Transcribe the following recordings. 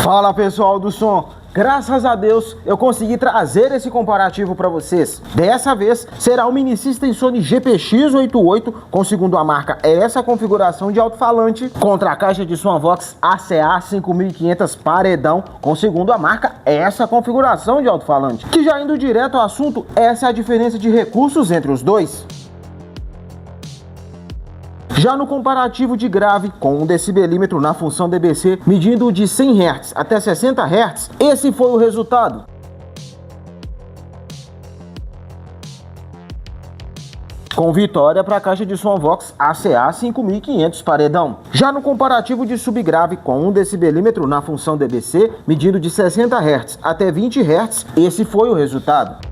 Fala pessoal do som, graças a Deus eu consegui trazer esse comparativo para vocês. Dessa vez será o Mini System Sony GPX88 com, segundo a marca, essa configuração de alto-falante contra a caixa de som Vox ACA 5500 paredão com, segundo a marca, essa configuração de alto-falante. Que, já indo direto ao assunto, essa é a diferença de recursos entre os dois. Já no comparativo de grave, com um decibelímetro na função DBC, medindo de 100 Hz até 60 Hz, esse foi o resultado. Com vitória para a caixa de som Vox ACA 5500 paredão. Já no comparativo de subgrave, com um decibelímetro na função DBC, medindo de 60 Hz até 20 Hz, esse foi o resultado.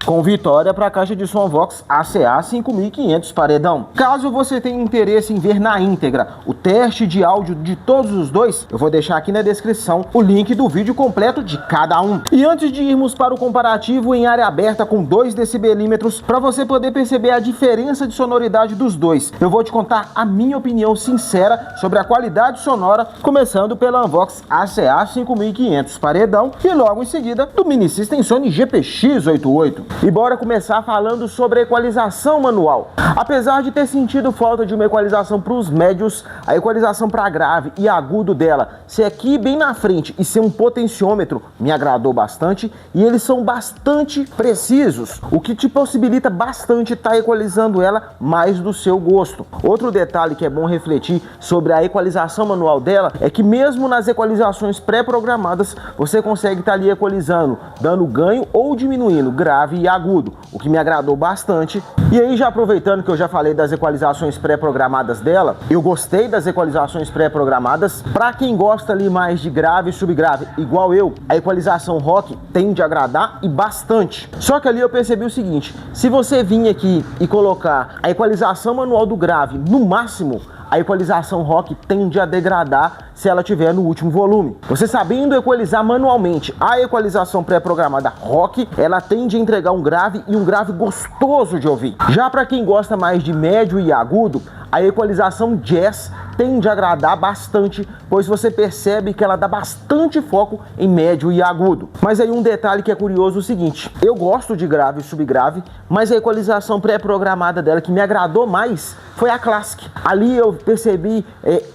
Com vitória para a caixa de som Vox ACA 5500 paredão. Caso você tenha interesse em ver na íntegra o teste de áudio de todos os dois, eu vou deixar aqui na descrição o link do vídeo completo de cada um. E antes de irmos para o comparativo em área aberta com 2 decibelímetros, para você poder perceber a diferença de sonoridade dos dois, eu vou te contar a minha opinião sincera sobre a qualidade sonora, começando pela Unvox ACA 5500 paredão e logo em seguida do Mini System Sony GPX88. E bora começar falando sobre a equalização manual. Apesar de ter sentido falta de uma equalização para os médios, a equalização para grave e agudo dela ser aqui bem na frente e ser um potenciômetro me agradou bastante, e eles são bastante precisos, o que te possibilita bastante estar equalizando ela mais do seu gosto. Outro detalhe que é bom refletir sobre a equalização manual dela é que mesmo nas equalizações pré-programadas você consegue estar ali equalizando, dando ganho ou diminuindo grave e agudo, o que me agradou bastante. E aí, já aproveitando que eu já falei das equalizações pré-programadas dela, eu gostei das equalizações pré-programadas. Para quem gosta ali mais de grave e subgrave, igual eu, a equalização rock tende a agradar e bastante. Só que ali eu percebi o seguinte: se você vir aqui e colocar a equalização manual do grave no máximo, a equalização rock tende a degradar se ela tiver no último volume. Você sabendo equalizar manualmente a equalização pré-programada rock, ela tende a entregar um grave e um grave gostoso de ouvir. Já para quem gosta mais de médio e agudo, a equalização jazz tende a agradar bastante, pois você percebe que ela dá bastante foco em médio e agudo. Mas aí um detalhe que é curioso é o seguinte: eu gosto de grave e subgrave, mas a equalização pré-programada dela que me agradou mais foi a Classic. Ali eu percebi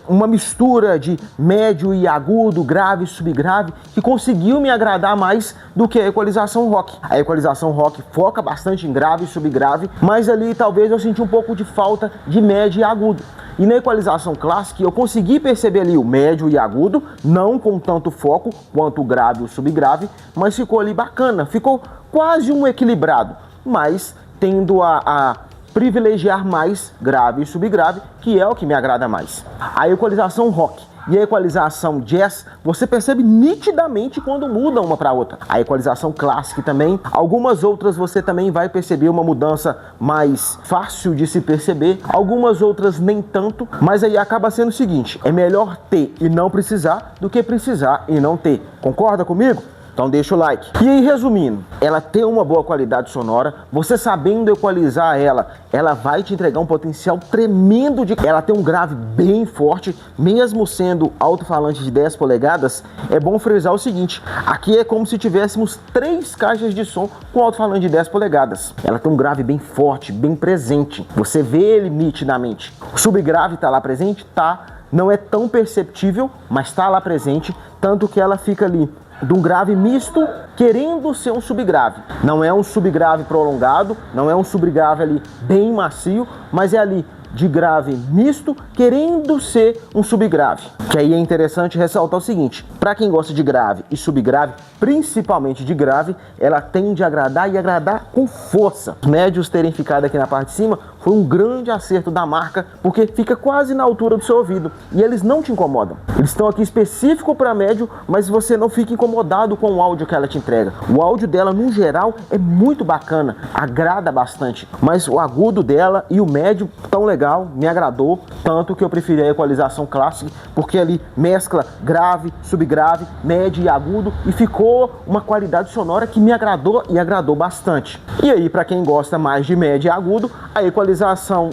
uma mistura de médio e agudo, grave e subgrave, que conseguiu me agradar mais do que a equalização rock. A equalização rock foca bastante em grave e subgrave, mas ali talvez eu senti um pouco de falta de médio e agudo. E na equalização Classic eu consegui perceber ali o médio e agudo, não com tanto foco quanto o grave e o subgrave, mas ficou ali bacana, ficou quase um equilibrado, mas tendo a privilegiar mais grave e subgrave, que é o que me agrada mais. A equalização rock e a equalização jazz, você percebe nitidamente quando muda uma para outra. A equalização Classic também, algumas outras você também vai perceber uma mudança mais fácil de se perceber, algumas outras nem tanto, mas aí acaba sendo o seguinte: é melhor ter e não precisar do que precisar e não ter. Concorda comigo? Então deixa o like. E aí, resumindo, ela tem uma boa qualidade sonora, você sabendo equalizar ela vai te entregar um potencial tremendo de... Ela tem um grave bem forte, mesmo sendo alto-falante de 10 polegadas, é bom frisar o seguinte: aqui é como se tivéssemos 3 caixas de som com alto-falante de 10 polegadas. Ela tem um grave bem forte, bem presente, você vê ele nitidamente. O subgrave tá lá presente? Tá. Não é tão perceptível, mas tá lá presente, tanto que ela fica ali de um grave misto, querendo ser um subgrave. Não é um subgrave prolongado, não é um subgrave ali bem macio, mas é ali de grave misto, querendo ser um subgrave. Que aí é interessante ressaltar o seguinte: para quem gosta de grave e subgrave, principalmente de grave, ela tende a agradar e agradar com força. Os médios terem ficado aqui na parte de cima foi um grande acerto da marca, porque fica quase na altura do seu ouvido e eles não te incomodam. Eles estão aqui específico para médio, mas você não fica incomodado com o áudio que ela te entrega. O áudio dela, no geral, é muito bacana, agrada bastante, mas o agudo dela e o médio tão legal, me agradou, tanto que eu preferi a equalização Classic, porque ali mescla grave, subgrave, médio e agudo, e ficou uma qualidade sonora que me agradou e agradou bastante. E aí, para quem gosta mais de médio e agudo, a equalização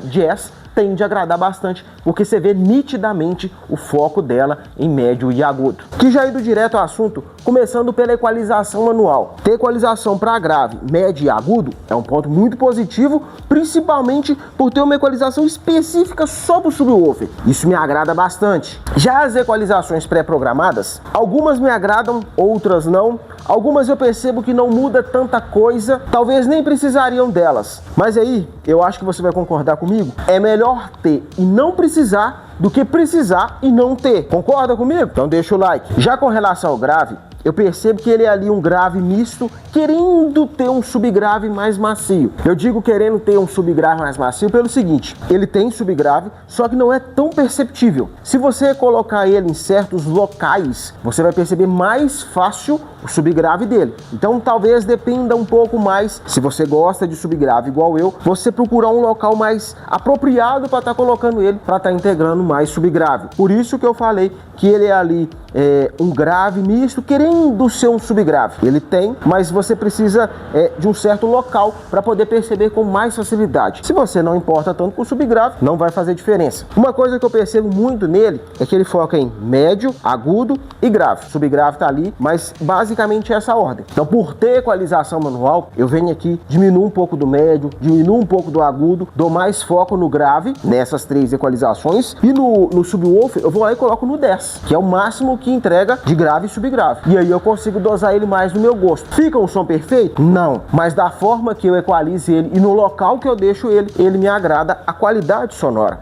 Jazz tende a agradar bastante, porque você vê nitidamente o foco dela em médio e agudo. Que já indo direto ao assunto, começando pela equalização manual. Ter equalização para grave, médio e agudo é um ponto muito positivo, principalmente por ter uma equalização específica só para o subwoofer. Isso me agrada bastante. Já as equalizações pré-programadas, algumas me agradam, outras não. Algumas eu percebo que não muda tanta coisa, talvez nem precisariam delas. Mas aí, eu acho que você vai concordar comigo, é melhor ter e não precisar do que precisar e não ter. Concorda comigo? Então deixa o like. Já com relação ao grave, eu percebo que ele é ali um grave misto, querendo ter um subgrave mais macio. Eu digo querendo ter um subgrave mais macio pelo seguinte, ele tem subgrave, só que não é tão perceptível. Se você colocar ele em certos locais, você vai perceber mais fácil o subgrave dele. Então talvez dependa um pouco mais, se você gosta de subgrave igual eu, você procurar um local mais apropriado para estar colocando ele, para estar integrando mais subgrave. Por isso que eu falei que ele é ali um grave misto, querendo ser um subgrave. Ele tem, mas você precisa de um certo local para poder perceber com mais facilidade. Se você não importa tanto com o subgrave, não vai fazer diferença. Uma coisa que eu percebo muito nele é que ele foca em médio, agudo e grave. O subgrave tá ali, mas basicamente é essa ordem. Então, por ter equalização manual, eu venho aqui, diminuo um pouco do médio, diminuo um pouco do agudo, dou mais foco no grave, nessas 3 equalizações, e no subwoofer eu vou lá e coloco no 10, que é o máximo que entrega de grave e subgrave. E aí eu consigo dosar ele mais no meu gosto. Fica um som perfeito? Não. Mas da forma que eu equalizo ele e no local que eu deixo ele, ele me agrada a qualidade sonora.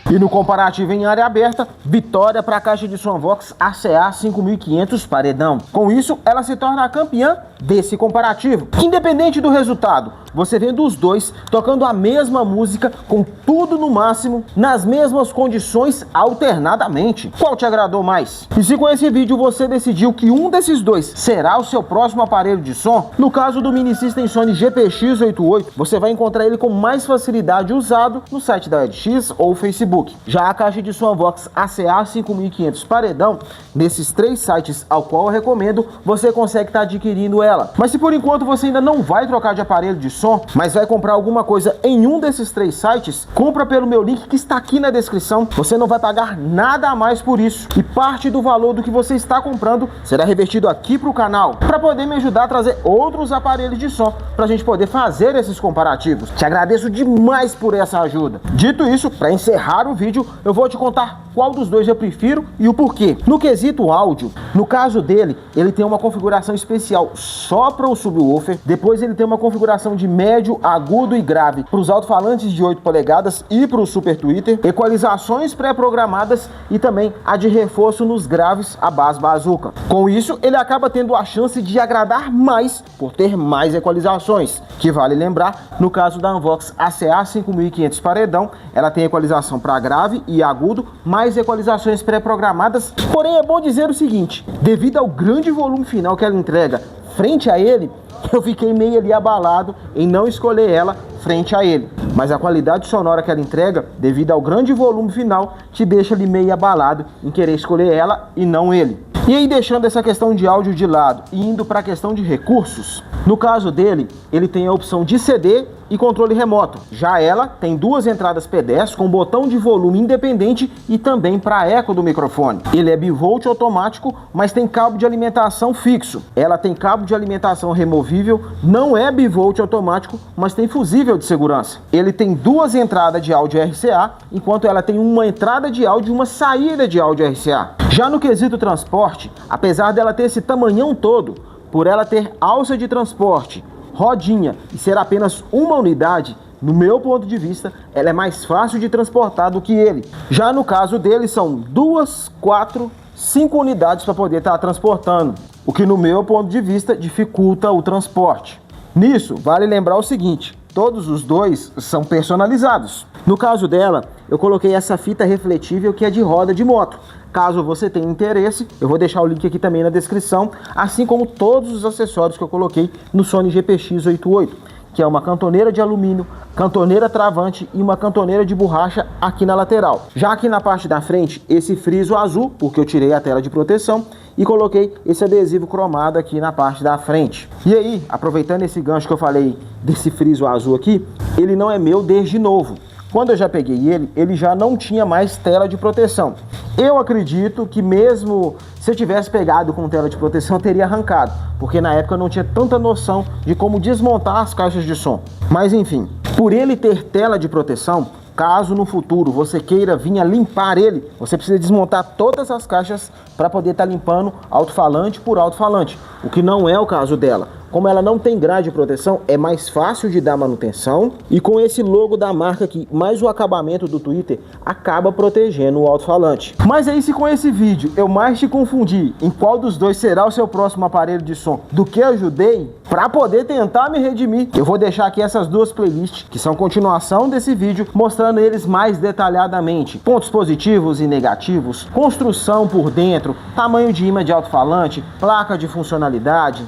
E no comparativo em área aberta, vitória para a caixa de som Vox ACA 5500 paredão. Com isso, ela se torna a campeã desse comparativo. Independente do resultado, você vendo os dois tocando a mesma música, com tudo no máximo, nas mesmas condições, alternadamente. Qual te agradou mais? E se com esse vídeo você decidiu que um desses dois será o seu próximo aparelho de som, no caso do Mini System Sony GPX88, você vai encontrar ele com mais facilidade usado no site da EdX ou Facebook. Já a caixa de som Vox ACA 5500 paredão, nesses 3 sites ao qual eu recomendo, você consegue estar adquirindo ela. Mas se por enquanto você ainda não vai trocar de aparelho de som, mas vai comprar alguma coisa em um desses 3 sites, compra pelo meu link que está aqui na descrição. Você não vai pagar nada a mais por isso, e parte do valor do que você está comprando será revertido aqui para o canal, para poder me ajudar a trazer outros aparelhos de som, para a gente poder fazer esses comparativos. Te agradeço demais por essa ajuda. Dito isso, para encerrar o vídeo, eu vou te contar qual dos dois eu prefiro e o porquê. No quesito áudio, no caso dele, ele tem uma configuração especial só para o subwoofer, depois ele tem uma configuração de médio, agudo e grave para os alto-falantes de 8 polegadas e para o Super Tweeter, equalizações pré-programadas e também a de reforço nos graves, a Bass Bazooka. Com isso, ele acaba tendo a chance de agradar mais por ter mais equalizações, que vale lembrar, no caso da Unvox ACA 5500 paredão, ela tem equalização para grave e agudo, mais equalizações pré-programadas. Porém, é bom dizer o seguinte, devido ao grande volume final que ela entrega frente a ele, eu fiquei meio ali abalado em não escolher ela frente a ele. Mas a qualidade sonora que ela entrega, devido ao grande volume final, te deixa ali meio abalado em querer escolher ela e não ele. E aí, deixando essa questão de áudio de lado e indo para a questão de recursos, no caso dele, ele tem a opção de CD e controle remoto. Já ela tem duas entradas P10 com botão de volume independente e também para eco do microfone. Ele é bivolt automático, mas tem cabo de alimentação fixo. Ela tem cabo de alimentação removível, não é bivolt automático, mas tem fusível de segurança. Ele tem duas entradas de áudio RCA, enquanto ela tem uma entrada de áudio e uma saída de áudio RCA. Já no quesito transporte, apesar dela ter esse tamanhão todo, por ela ter alça de transporte, rodinha e ser apenas uma unidade, no meu ponto de vista, ela é mais fácil de transportar do que ele. Já no caso dele, são 2, 4, 5 unidades para poder estar transportando, o que no meu ponto de vista dificulta o transporte. Nisso, vale lembrar o seguinte, todos os dois são personalizados. No caso dela, eu coloquei essa fita refletível que é de roda de moto. Caso você tenha interesse, eu vou deixar o link aqui também na descrição, assim como todos os acessórios que eu coloquei no Sony GPX88, que é uma cantoneira de alumínio, cantoneira travante e uma cantoneira de borracha aqui na lateral. Já aqui na parte da frente, esse friso azul, porque eu tirei a tela de proteção, e coloquei esse adesivo cromado aqui na parte da frente. E aí, aproveitando esse gancho que eu falei desse friso azul aqui, ele não é meu desde novo. Quando eu já peguei ele já não tinha mais tela de proteção. Eu acredito que mesmo se eu tivesse pegado com tela de proteção, eu teria arrancado, porque na época eu não tinha tanta noção de como desmontar as caixas de som. Mas enfim, por ele ter tela de proteção, caso no futuro você queira vir a limpar ele, você precisa desmontar todas as caixas para poder estar limpando alto-falante por alto-falante, o que não é o caso dela. Como ela não tem grade de proteção, é mais fácil de dar manutenção. E com esse logo da marca aqui, mais o acabamento do Twitter, acaba protegendo o alto-falante. Mas aí, se com esse vídeo eu mais te confundi em qual dos dois será o seu próximo aparelho de som do que ajudei, para poder tentar me redimir, eu vou deixar aqui essas duas playlists, que são continuação desse vídeo, mostrando eles mais detalhadamente. Pontos positivos e negativos, construção por dentro, tamanho de imã de alto-falante, placa de funcionalidade,